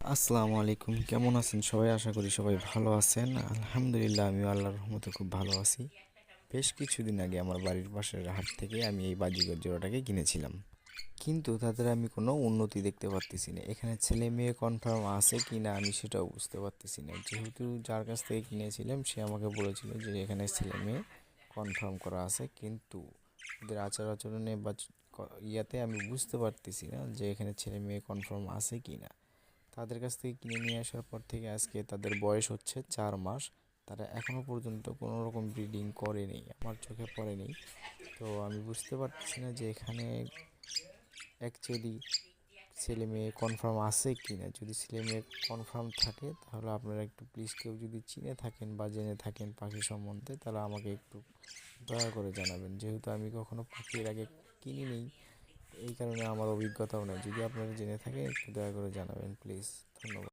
আসসালামু আলাইকুম, কেমন আছেন সবাই? আশা করি সবাই ভালো আছেন। আলহামদুলিল্লাহ, আমিও আল্লাহর রহমতে খুব ভালো আছি। বেশ কিছুদিন আগে আমার বাড়ির পাশের হাট থেকে আমি এই বাজিগর জোড়াটাকে কিনেছিলাম, কিন্তু তাদের আমি কোনো উন্নতি দেখতে পারতেছি না। এখানে ছেলে মেয়ে কনফার্ম আছে কি না আমি সেটাও বুঝতে পারতেছি না। যেহেতু যার কাছ থেকে কিনেছিলাম সে আমাকে বলেছিল যে এখানে ছেলে মেয়ে কনফার্ম করা আছে, কিন্তু ওদের আচার আচরণে বা ইয়াতে আমি বুঝতে পারতেছি না যে এখানে ছেলে মেয়ে কনফার্ম আছে কি না। তাদের কাছ থেকে কিনে নিয়ে আসার পর থেকে আজকে তাদের বয়স হচ্ছে 4 মাস। তারা এখনও পর্যন্ত কোনো রকম ব্রিডিং করেনি, আমার চোখে পড়েনি। তো আমি বুঝতে পারছি না যে এখানে অ্যাকচুয়ালি ছেলে মেয়ে কনফার্ম আছে কি না। যদি ছেলে মেয়ে কনফার্ম থাকে তাহলে আপনারা একটু প্লিজ, কেউ যদি চিনে থাকেন বা জেনে থাকেন পাখি সম্বন্ধে, তাহলে আমাকে একটু দয়া করে জানাবেন। যেহেতু আমি কখনো পাখি এর আগে কিনিনি, এই কারণে আমার অভিজ্ঞতাও নেই। যদি আপনারা জেনে থাকেন একটু দয়া করে জানাবেন প্লিজ। ধন্যবাদ।